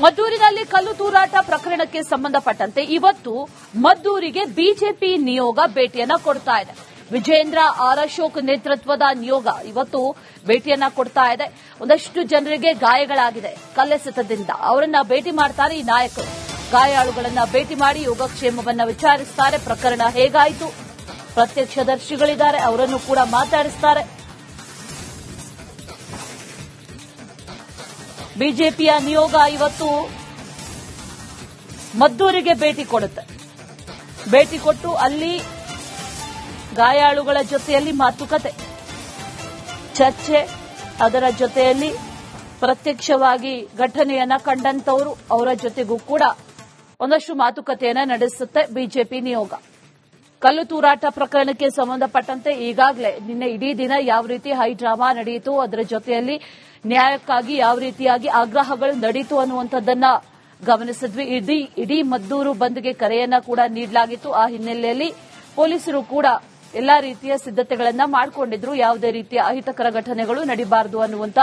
ಮದ್ದೂರಿನಲ್ಲಿ ಕಲ್ಲು ತೂರಾಟ ಪ್ರಕರಣಕ್ಕೆ ಸಂಬಂಧಪಟ್ಟಂತೆ ಇವತ್ತು ಮದ್ದೂರಿಗೆ ಬಿಜೆಪಿ ನಿಯೋಗ ಭೇಟಿಯನ್ನ ಕೊಡ್ತಾ ಇದೆ. ವಿಜೇಂದ್ರ ಆರ್ ಅಶೋಕ್ ನೇತೃತ್ವದ ನಿಯೋಗ ಇವತ್ತು ಭೇಟಿಯನ್ನ ಕೊಡ್ತಾ ಇದೆ. ಒಂದಷ್ಟು ಜನರಿಗೆ ಗಾಯಗಳಾಗಿದೆ ಕಲ್ಲೆಸೆತದಿಂದ. ಅವರನ್ನ ಭೇಟಿ ಮಾಡ್ತಾರೆ ಈ ನಾಯಕರು. ಗಾಯಾಳುಗಳನ್ನ ಭೇಟಿ ಮಾಡಿ ಯೋಗಕ್ಷೇಮವನ್ನ ವಿಚಾರಿಸುತ್ತಾರೆ. ಪ್ರಕರಣ ಹೇಗಾಯಿತು, ಪ್ರತ್ಯಕ್ಷದರ್ಶಿಗಳಿದ್ದಾರೆ, ಅವರನ್ನು ಕೂಡ ಮಾತಾಡಿಸುತ್ತಾರೆ. ಬಿಜೆಪಿಯ ನಿಯೋಗ ಇವತ್ತು ಮದ್ದೂರಿಗೆ ಭೇಟಿ ಕೊಡುತ್ತೆ. ಭೇಟಿ ಕೊಟ್ಟು ಅಲ್ಲಿ ಗಾಯಾಳುಗಳ ಜೊತೆಯಲ್ಲಿ ಮಾತುಕತೆ, ಚರ್ಚೆ, ಅದರ ಜೊತೆಯಲ್ಲಿ ಪ್ರತ್ಯಕ್ಷವಾಗಿ ಘಟನೆಯನ್ನ ಕಂಡಂತವರು ಅವರ ಜೊತೆಗೂ ಕೂಡ ಒಂದಷ್ಟು ಮಾತುಕತೆಯನ್ನ ನಡೆಸುತ್ತೆ ಬಿಜೆಪಿ ನಿಯೋಗ. ಕಲ್ಲು ತೂರಾಟ ಪ್ರಕರಣಕ್ಕೆ ಸಂಬಂಧಪಟ್ಟಂತೆ ಈಗಾಗಲೇ ನಿನ್ನೆ ಇಡೀ ದಿನ ಯಾವ ರೀತಿ ಹೈ ಡ್ರಾಮಾ ನಡೆಯಿತು, ಅದರ ಜೊತೆಯಲ್ಲಿ ನ್ಯಾಯಕ್ಕಾಗಿ ಯಾವ ರೀತಿಯಾಗಿ ಆಗ್ರಹಗಳು ನಡೆಯಿತು ಅನ್ನುವಂಥದ್ದನ್ನ ಗಮನಿಸಿದ್ವಿ. ಇಡೀ ಮದ್ದೂರು ಬಂದ್ಗೆ ಕರೆಯನ್ನ ಕೂಡ ನೀಡಲಾಗಿತ್ತು. ಆ ಹಿನ್ನೆಲೆಯಲ್ಲಿ ಪೊಲೀಸರು ಕೂಡ ಎಲ್ಲಾ ರೀತಿಯ ಸಿದ್ದತೆಗಳನ್ನ ಮಾಡಿಕೊಂಡಿದ್ರು. ಯಾವುದೇ ರೀತಿಯ ಅಹಿತಕರ ಘಟನೆಗಳು ನಡೀಬಾರದು ಅನ್ನುವಂತ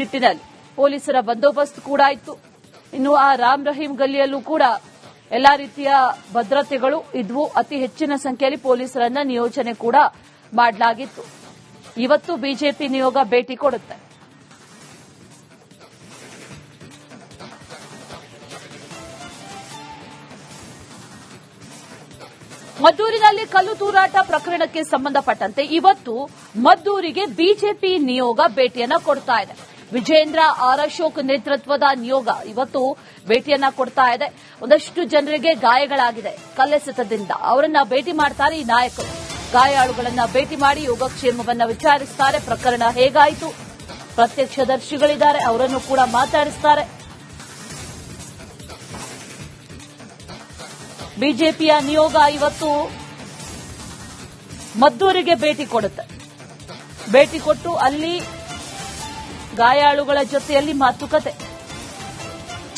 ನಿಟ್ಟಿನಲ್ಲಿ ಪೊಲೀಸರ ಬಂದೋಬಸ್ತ್ ಕೂಡ ಇತ್ತು. ಇನ್ನು ಆ ರಾಮ್ ರಹೀಂ ಗಲ್ಲಿಯಲ್ಲೂ ಕೂಡ ಎಲ್ಲಾ ರೀತಿಯ ಭದ್ರತೆಗಳು ಇದ್ವು. ಅತಿ ಹೆಚ್ಚಿನ ಸಂಖ್ಯೆಯಲ್ಲಿ ಪೊಲೀಸರನ್ನ ನಿಯೋಜನೆ ಕೂಡ ಮಾಡಲಾಗಿತ್ತು. ಇವತ್ತು ಬಿಜೆಪಿ ನಿಯೋಗ ಭೇಟಿ ಕೊಡುತ್ತೆ. ಮದ್ದೂರಿನಲ್ಲಿ ಕಲ್ಲು ತೂರಾಟ ಪ್ರಕರಣಕ್ಕೆ ಸಂಬಂಧಪಟ್ಟಂತೆ ಇವತ್ತು ಮದ್ದೂರಿಗೆ ಬಿಜೆಪಿ ನಿಯೋಗ ಭೇಟಿಯನ್ನ ಕೊಡ್ತಾ ಇದೆ. ವಿಜೇಂದ್ರ ಆರ್ ಅಶೋಕ್ ನೇತೃತ್ವದ ನಿಯೋಗ ಇವತ್ತು ಭೇಟಿಯನ್ನ ಕೊಡ್ತಾ ಇದೆ. ಒಂದಷ್ಟು ಜನರಿಗೆ ಗಾಯಗಳಾಗಿದೆ ಕಲ್ಲೆಸೆತದಿಂದ. ಅವರನ್ನ ಭೇಟಿ ಮಾಡ್ತಾರೆ ಈ ನಾಯಕರು. ಗಾಯಾಳುಗಳನ್ನ ಭೇಟಿ ಮಾಡಿ ಯೋಗಕ್ಷೇಮವನ್ನ ವಿಚಾರಿಸುತ್ತಾರೆ. ಪ್ರಕರಣ ಹೇಗಾಯಿತು, ಪ್ರತ್ಯಕ್ಷದರ್ಶಿಗಳಿದ್ದಾರೆ, ಅವರನ್ನು ಕೂಡ ಮಾತಾಡಿಸುತ್ತಾರೆ. ಬಿಜೆಪಿಯ ನಿಯೋಗ ಇವತ್ತು ಮದ್ದೂರಿಗೆ ಭೇಟಿ ಕೊಡುತ್ತೆ. ಭೇಟಿ ಕೊಟ್ಟು ಅಲ್ಲಿ ಗಾಯಾಳುಗಳ ಜೊತೆಯಲ್ಲಿ ಮಾತುಕತೆ,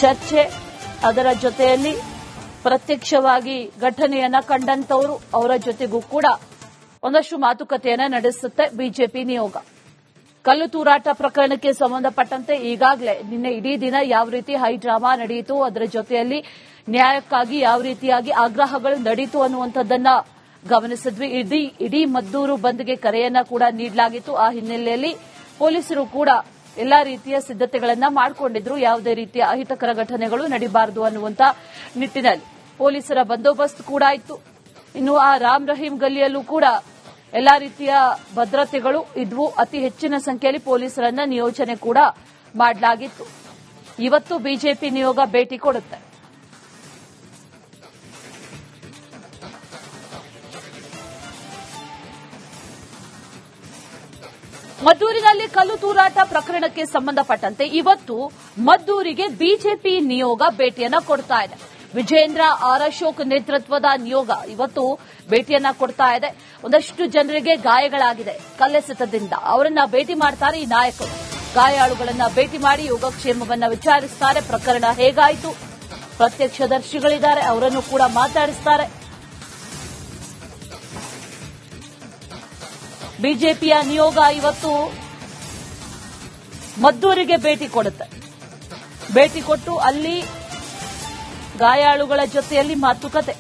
ಚರ್ಚೆ, ಅದರ ಜೊತೆಯಲ್ಲಿ ಪ್ರತ್ಯಕ್ಷವಾಗಿ ಘಟನೆಯನ್ನ ಕಂಡಂತವರು ಅವರ ಜೊತೆಗೂ ಕೂಡ ಒಂದಷ್ಟು ಮಾತುಕತೆಯನ್ನ ನಡೆಸುತ್ತೆ ಬಿಜೆಪಿ ನಿಯೋಗ. ಕಲ್ಲು ತೂರಾಟ ಪ್ರಕರಣಕ್ಕೆ ಸಂಬಂಧಪಟ್ಟಂತೆ ಈಗಾಗಲೇ ನಿನ್ನೆ ಇಡೀ ದಿನ ಯಾವ ರೀತಿ ಹೈ ಡ್ರಾಮಾ ನಡೆಯಿತು, ಅದರ ಜೊತೆಯಲ್ಲಿ ನ್ಯಾಯಕ್ಕಾಗಿ ಯಾವ ರೀತಿಯಾಗಿ ಆಗ್ರಹಗಳು ನಡೆಯಿತು ಅನ್ನುವಂಥದ್ದನ್ನ ಗಮನಿಸಿದ್ವಿ. ಇಡೀ ಮದ್ದೂರು ಬಂದ್ಗೆ ಕರೆಯನ್ನ ಕೂಡ ನೀಡಲಾಗಿತ್ತು. ಆ ಹಿನ್ನೆಲೆಯಲ್ಲಿ ಪೊಲೀಸರು ಕೂಡ ಎಲ್ಲಾ ರೀತಿಯ ಸಿದ್ದತೆಗಳನ್ನ ಮಾಡಿಕೊಂಡಿದ್ರು. ಯಾವುದೇ ರೀತಿಯ ಅಹಿತಕರ ಘಟನೆಗಳು ನಡೀಬಾರದು ಅನ್ನುವಂತ ನಿಟ್ಟಿನಲ್ಲಿ ಪೊಲೀಸರ ಬಂದೋಬಸ್ತ್ ಕೂಡ ಇತ್ತು. ಇನ್ನು ಆ ರಾಮ್ ರಹೀಂ ಗಲ್ಲಿಯಲ್ಲೂ ಕೂಡ ಎಲ್ಲಾ ರೀತಿಯ ಭದ್ರತೆಗಳು ಇದ್ವು. ಅತಿ ಹೆಚ್ಚಿನ ಸಂಖ್ಯೆಯಲ್ಲಿ ಪೊಲೀಸರನ್ನ ನಿಯೋಜನೆ ಕೂಡ ಮಾಡಲಾಗಿತ್ತು. ಇವತ್ತು ಬಿಜೆಪಿ ನಿಯೋಗ ಭೇಟಿ ಕೊಡುತ್ತೆ. ಮದ್ದೂರಿನಲ್ಲಿ ಕಲ್ಲು ತೂರಾಟ ಪ್ರಕರಣಕ್ಕೆ ಸಂಬಂಧಪಟ್ಟಂತೆ ಇವತ್ತು ಮದ್ದೂರಿಗೆ ಬಿಜೆಪಿ ನಿಯೋಗ ಭೇಟಿಯನ್ನ ಕೊಡ್ತಾ ಇದೆ. ವಿಜೇಂದ್ರ ಆರ್ ಅಶೋಕ್ ನೇತೃತ್ವದ ನಿಯೋಗ ಇವತ್ತು ಭೇಟಿಯನ್ನ ಕೊಡ್ತಾ ಇದೆ. ಒಂದಷ್ಟು ಜನರಿಗೆ ಗಾಯಗಳಾಗಿದೆ ಕಲ್ಲೆಸೆತದಿಂದ. ಅವರನ್ನ ಭೇಟಿ ಮಾಡ್ತಾರೆ ಈ ನಾಯಕರು. ಗಾಯಾಳುಗಳನ್ನ ಭೇಟಿ ಮಾಡಿ ಯೋಗಕ್ಷೇಮವನ್ನ ವಿಚಾರಿಸುತ್ತಾರೆ. ಪ್ರಕರಣ ಹೇಗಾಯಿತು, ಪ್ರತ್ಯಕ್ಷದರ್ಶಿಗಳಿದ್ದಾರೆ, ಅವರನ್ನು ಕೂಡ ಮಾತಾಡಿಸುತ್ತಾರೆ. ಬಿಜೆಪಿಯ ನಿಯೋಗ ಇವತ್ತು ಮದ್ದೂರಿಗೆ ಭೇಟಿ ಕೊಡುತ್ತೆ. ಭೇಟಿ ಕೊಟ್ಟು ಅಲ್ಲಿ ಗಾಯಾಳುಗಳ ಜೊತೆಯಲ್ಲಿ ಮಾತುಕತೆ,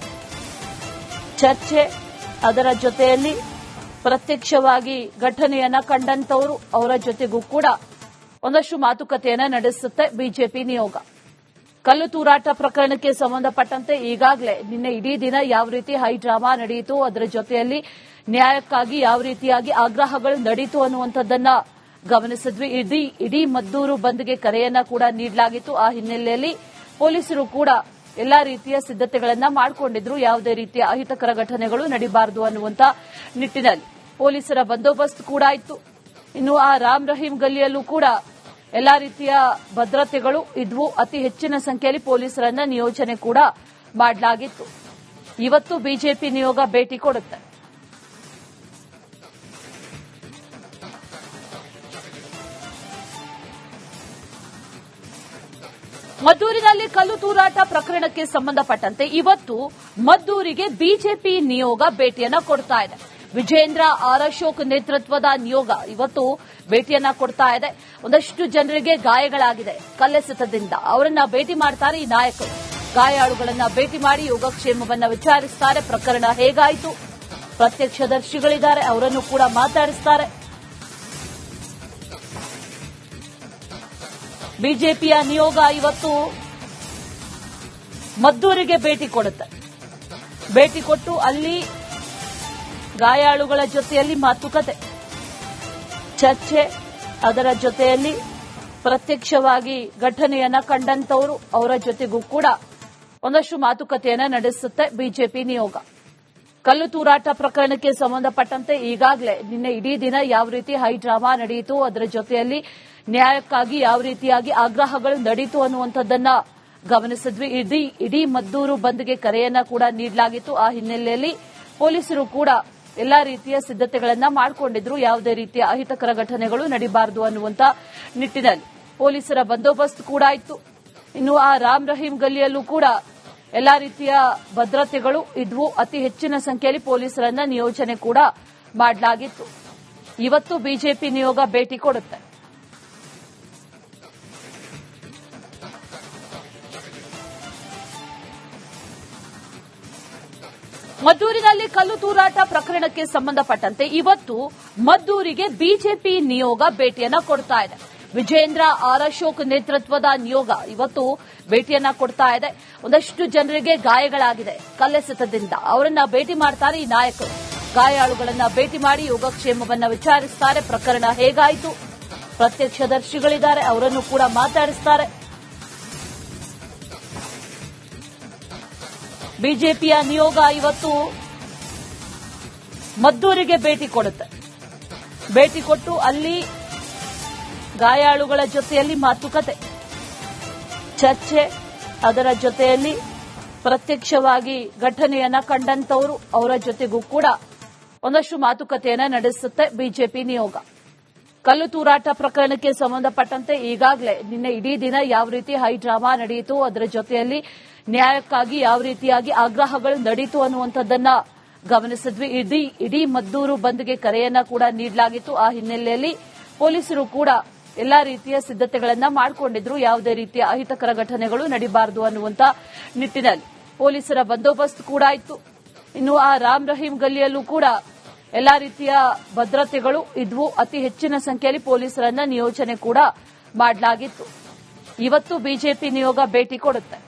ಚರ್ಚೆ, ಅದರ ಜೊತೆಯಲ್ಲಿ ಪ್ರತ್ಯಕ್ಷವಾಗಿ ಘಟನೆಯನ್ನ ಕಂಡಂತವರು ಅವರ ಜೊತೆಗೂ ಕೂಡ ಒಂದಷ್ಟು ಮಾತುಕತೆಯನ್ನ ನಡೆಸುತ್ತೆ ಬಿಜೆಪಿ ನಿಯೋಗ. ಕಲ್ಲು ತೂರಾಟ ಪ್ರಕರಣಕ್ಕೆ ಸಂಬಂಧಪಟ್ಟಂತೆ ಈಗಾಗಲೇ ನಿನ್ನೆ ಇಡೀ ದಿನ ಯಾವ ರೀತಿ ಹೈ ಡ್ರಾಮಾ ನಡೆಯಿತು, ಅದರ ಜೊತೆಯಲ್ಲಿ ನ್ಯಾಯಕ್ಕಾಗಿ ಯಾವ ರೀತಿಯಾಗಿ ಆಗ್ರಹಗಳು ನಡೆಯಿತು ಅನ್ನುವಂಥದ್ದನ್ನ ಗಮನಿಸಿದ್ವಿ. ಇಡೀ ಮದ್ದೂರು ಬಂದ್ಗೆ ಕರೆಯನ್ನ ಕೂಡ ನೀಡಲಾಗಿತ್ತು. ಆ ಹಿನ್ನೆಲೆಯಲ್ಲಿ ಪೊಲೀಸರು ಕೂಡ ಎಲ್ಲಾ ರೀತಿಯ ಸಿದ್ದತೆಗಳನ್ನ ಮಾಡಿಕೊಂಡಿದ್ರು. ಯಾವುದೇ ರೀತಿಯ ಅಹಿತಕರ ಘಟನೆಗಳು ನಡೀಬಾರದು ಅನ್ನುವಂತ ನಿಟ್ಟಿನಲ್ಲಿ ಪೊಲೀಸರ ಬಂದೋಬಸ್ತ್ ಕೂಡ ಇತ್ತು. ಇನ್ನು ಆ ರಾಮ್ ರಹೀಂ ಗಲ್ಲಿಯಲ್ಲೂ ಕೂಡ ಎಲ್ಲಾ ರೀತಿಯ ಭದ್ರತೆಗಳು ಇದ್ವು. ಅತಿ ಹೆಚ್ಚಿನ ಸಂಖ್ಯೆಯಲ್ಲಿ ಪೊಲೀಸರನ್ನ ನಿಯೋಜನೆ ಕೂಡ ಮಾಡಲಾಗಿತ್ತು. ಇವತ್ತು ಬಿಜೆಪಿ ನಿಯೋಗ ಭೇಟಿ ಕೊಡುತ್ತೆ. ಮದ್ದೂರಿನಲ್ಲಿ ಕಲ್ಲು ತೂರಾಟ ಪ್ರಕರಣಕ್ಕೆ ಸಂಬಂಧಪಟ್ಟಂತೆ ಇವತ್ತು ಮದ್ದೂರಿಗೆ ಬಿಜೆಪಿ ನಿಯೋಗ ಭೇಟಿಯನ್ನ ಕೊಡ್ತಾ ಇದೆ. ವಿಜೇಂದ್ರ ಆರ್ ಅಶೋಕ್ ನೇತೃತ್ವದ ನಿಯೋಗ ಇವತ್ತು ಭೇಟಿಯನ್ನ ಕೊಡ್ತಾ ಇದೆ. ಒಂದಷ್ಟು ಜನರಿಗೆ ಗಾಯಗಳಾಗಿದೆ ಕಲ್ಲೆಸೆತದಿಂದ. ಅವರನ್ನ ಭೇಟಿ ಮಾಡ್ತಾರೆ ಈ ನಾಯಕರು. ಗಾಯಾಳುಗಳನ್ನ ಭೇಟಿ ಮಾಡಿ ಯೋಗಕ್ಷೇಮವನ್ನ ವಿಚಾರಿಸುತ್ತಾರೆ. ಪ್ರಕರಣ ಹೇಗಾಯಿತು, ಪ್ರತ್ಯಕ್ಷದರ್ಶಿಗಳಿದ್ದಾರೆ, ಅವರನ್ನು ಕೂಡ ಮಾತಾಡಿಸುತ್ತಾರೆ. ಬಿಜೆಪಿಯ ನಿಯೋಗ ಇವತ್ತು ಮದ್ದೂರಿಗೆ ಭೇಟಿ ಕೊಡುತ್ತೆ. ಭೇಟಿ ಕೊಟ್ಟು ಅಲ್ಲಿ ಗಾಯಾಳುಗಳ ಜೊತೆಯಲ್ಲಿ ಮಾತುಕತೆ, ಚರ್ಚೆ, ಅದರ ಜೊತೆಯಲ್ಲಿ ಪ್ರತ್ಯಕ್ಷವಾಗಿ ಘಟನೆಯನ್ನ ಕಂಡಂತವರು ಅವರ ಜೊತೆಗೂ ಕೂಡ ಒಂದಷ್ಟು ಮಾತುಕತೆಯನ್ನ ನಡೆಸುತ್ತೆ ಬಿಜೆಪಿ ನಿಯೋಗ. ಕಲ್ಲು ತೂರಾಟ ಪ್ರಕರಣಕ್ಕೆ ಸಂಬಂಧಪಟ್ಟಂತೆ ಈಗಾಗಲೇ ನಿನ್ನೆ ಇಡೀ ದಿನ ಯಾವ ರೀತಿ ಹೈ ಡ್ರಾಮಾ ನಡೆಯಿತು, ಅದರ ಜೊತೆಯಲ್ಲಿ ನ್ಯಾಯಕ್ಕಾಗಿ ಯಾವ ರೀತಿಯಾಗಿ ಆಗ್ರಹಗಳು ನಡೆಯಿತು ಅನ್ನುವಂಥದ್ದನ್ನ ಗಮನಿಸಿದ್ವಿ. ಇಡೀ ಮದ್ದೂರು ಬಂದ್ಗೆ ಕರೆಯನ್ನ ಕೂಡ ನೀಡಲಾಗಿತ್ತು. ಆ ಹಿನ್ನೆಲೆಯಲ್ಲಿ ಪೊಲೀಸರು ಕೂಡ ಎಲ್ಲಾ ರೀತಿಯ ಸಿದ್ದತೆಗಳನ್ನ ಮಾಡಿಕೊಂಡಿದ್ರು. ಯಾವುದೇ ರೀತಿಯ ಅಹಿತಕರ ಘಟನೆಗಳು ನಡೀಬಾರದು ಅನ್ನುವಂತ ನಿಟ್ಟಿನಲ್ಲಿ ಪೊಲೀಸರ ಬಂದೋಬಸ್ತ್ ಕೂಡ ಇತ್ತು. ಇನ್ನು ಆ ರಾಮ್ ರಹೀಂ ಗಲ್ಲಿಯಲ್ಲೂ ಕೂಡ ಎಲ್ಲಾ ರೀತಿಯ ಭದ್ರತೆಗಳು ಇದ್ವು. ಅತಿ ಹೆಚ್ಚಿನ ಸಂಖ್ಯೆಯಲ್ಲಿ ಪೊಲೀಸರನ್ನ ನಿಯೋಜನೆ ಕೂಡ ಮಾಡಲಾಗಿತ್ತು. ಇವತ್ತು ಬಿಜೆಪಿ ನಿಯೋಗ ಭೇಟಿ ಕೊಡುತ್ತೆ. ಮದ್ದೂರಿನಲ್ಲಿ ಕಲ್ಲು ತೂರಾಟ ಪ್ರಕರಣಕ್ಕೆ ಸಂಬಂಧಪಟ್ಟಂತೆ ಇವತ್ತು ಮದ್ದೂರಿಗೆ ಬಿಜೆಪಿ ನಿಯೋಗ ಭೇಟಿಯನ್ನ ಕೊಡ್ತಾ ಇದೆ. ವಿಜೇಂದ್ರ ಆರ್ ಅಶೋಕ್ ನೇತೃತ್ವದ ನಿಯೋಗ ಇವತ್ತು ಭೇಟಿಯನ್ನ ಕೊಡ್ತಾ ಇದೆ. ಒಂದಷ್ಟು ಜನರಿಗೆ ಗಾಯಗಳಾಗಿದೆ ಕಲ್ಲೆಸೆತದಿಂದ. ಅವರನ್ನ ಭೇಟಿ ಮಾಡ್ತಾರೆ ಈ ನಾಯಕರು. ಗಾಯಾಳುಗಳನ್ನ ಭೇಟಿ ಮಾಡಿ ಯೋಗಕ್ಷೇಮವನ್ನ ವಿಚಾರಿಸುತ್ತಾರೆ. ಪ್ರಕರಣ ಹೇಗಾಯಿತು, ಪ್ರತ್ಯಕ್ಷದರ್ಶಿಗಳಿದ್ದಾರೆ, ಅವರನ್ನು ಕೂಡ ಮಾತಾಡಿಸುತ್ತಾರೆ. ಬಿಜೆಪಿಯ ನಿಯೋಗ ಇವತ್ತು ಮದ್ದೂರಿಗೆ ಭೇಟಿ ಕೊಡುತ್ತೆ. ಭೇಟಿ ಕೊಟ್ಟು ಅಲ್ಲಿ ಗಾಯಾಳುಗಳ ಜೊತೆಯಲ್ಲಿ ಮಾತುಕತೆ, ಚರ್ಚೆ, ಅದರ ಜೊತೆಯಲ್ಲಿ ಪ್ರತ್ಯಕ್ಷವಾಗಿ ಘಟನೆಯನ್ನ ಕಂಡಂತವರು ಅವರ ಜೊತೆಗೂ ಕೂಡ ಒಂದಷ್ಟು ಮಾತುಕತೆಯನ್ನ ನಡೆಸುತ್ತೆ ಬಿಜೆಪಿ ನಿಯೋಗ. ಕಲ್ಲು ತೂರಾಟ ಪ್ರಕರಣಕ್ಕೆ ಸಂಬಂಧಪಟ್ಟಂತೆ ಈಗಾಗಲೇ ನಿನ್ನೆ ಇಡೀ ದಿನ ಯಾವ ರೀತಿ ಹೈ ಡ್ರಾಮಾ ನಡೆಯಿತು, ಅದರ ಜೊತೆಯಲ್ಲಿ ನ್ಯಾಯಕ್ಕಾಗಿ ಯಾವ ರೀತಿಯಾಗಿ ಆಗ್ರಹಗಳು ನಡೆಯಿತು ಅನ್ನುವಂಥದ್ದನ್ನ ಗಮನಿಸಿದ್ವಿ. ಇಡೀ ಮದ್ದೂರು ಬಂದ್ಗೆ ಕರೆಯನ್ನ ಕೂಡ ನೀಡಲಾಗಿತ್ತು. ಆ ಹಿನ್ನೆಲೆಯಲ್ಲಿ ಪೊಲೀಸರು ಕೂಡ ಎಲ್ಲಾ ರೀತಿಯ ಸಿದ್ದತೆಗಳನ್ನ ಮಾಡಿಕೊಂಡಿದ್ರು. ಯಾವುದೇ ರೀತಿಯ ಅಹಿತಕರ ಘಟನೆಗಳು ನಡೀಬಾರದು ಅನ್ನುವಂತ ನಿಟ್ಟಿನಲ್ಲಿ ಪೊಲೀಸರ ಬಂದೋಬಸ್ತ್ ಕೂಡ ಇತ್ತು. ಇನ್ನು ಆ ರಾಮ್ ರಹೀಂ ಗಲ್ಲಿಯಲ್ಲೂ ಕೂಡ ಎಲ್ಲಾ ರೀತಿಯ ಭದ್ರತೆಗಳು ಇದ್ವು. ಅತಿ ಹೆಚ್ಚಿನ ಸಂಖ್ಯೆಯಲ್ಲಿ ಪೊಲೀಸರನ್ನ ನಿಯೋಜನೆ ಕೂಡ ಮಾಡಲಾಗಿತ್ತು. ಇವತ್ತು ಬಿಜೆಪಿ ನಿಯೋಗ ಭೇಟಿ ಕೊಡುತ್ತೆ.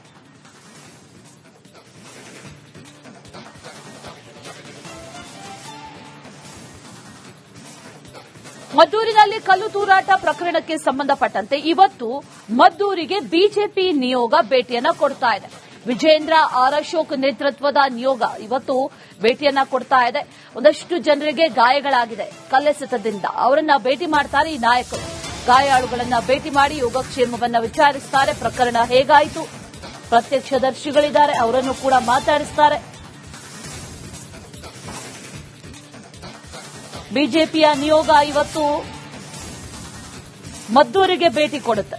ಮದ್ದೂರಿನಲ್ಲಿ ಕಲ್ಲು ತೂರಾಟ ಪ್ರಕರಣಕ್ಕೆ ಸಂಬಂಧಪಟ್ಟಂತೆ ಇವತ್ತು ಮದ್ದೂರಿಗೆ ಬಿಜೆಪಿ ನಿಯೋಗ ಭೇಟಿಯನ್ನ ಕೊಡ್ತಾ ಇದೆ. ವಿಜೇಂದ್ರ ಆರ್ ಅಶೋಕ್ ನೇತೃತ್ವದ ನಿಯೋಗ ಇವತ್ತು ಭೇಟಿಯನ್ನ ಕೊಡ್ತಾ ಇದೆ. ಒಂದಷ್ಟು ಜನರಿಗೆ ಗಾಯಗಳಾಗಿದೆ ಕಲ್ಲೆಸೆತದಿಂದ. ಅವರನ್ನ ಭೇಟಿ ಮಾಡ್ತಾರೆ ಈ ನಾಯಕರು. ಗಾಯಾಳುಗಳನ್ನ ಭೇಟಿ ಮಾಡಿ ಯೋಗಕ್ಷೇಮವನ್ನ ವಿಚಾರಿಸುತ್ತಾರೆ. ಪ್ರಕರಣ ಹೇಗಾಯಿತು, ಪ್ರತ್ಯಕ್ಷದರ್ಶಿಗಳಿದ್ದಾರೆ, ಅವರನ್ನು ಕೂಡ ಮಾತಾಡಿಸುತ್ತಾರೆ. ಬಿಜೆಪಿಯ ನಿಯೋಗ ಇವತ್ತು ಮದ್ದೂರಿಗೆ ಭೇಟಿ ಕೊಡುತ್ತೆ.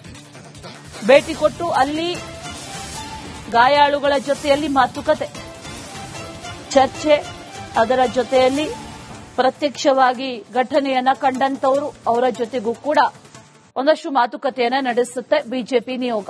ಭೇಟಿ ಕೊಟ್ಟು ಅಲ್ಲಿ ಗಾಯಾಳುಗಳ ಜೊತೆಯಲ್ಲಿ ಮಾತುಕತೆ, ಚರ್ಚೆ, ಅದರ ಜೊತೆಯಲ್ಲಿ ಪ್ರತ್ಯಕ್ಷವಾಗಿ ಘಟನೆಯನ್ನ ಕಂಡಂತವರು ಅವರ ಜೊತೆಗೂ ಕೂಡ ಒಂದಷ್ಟು ಮಾತುಕತೆಯನ್ನ ನಡೆಸುತ್ತೆ ಬಿಜೆಪಿ ನಿಯೋಗ.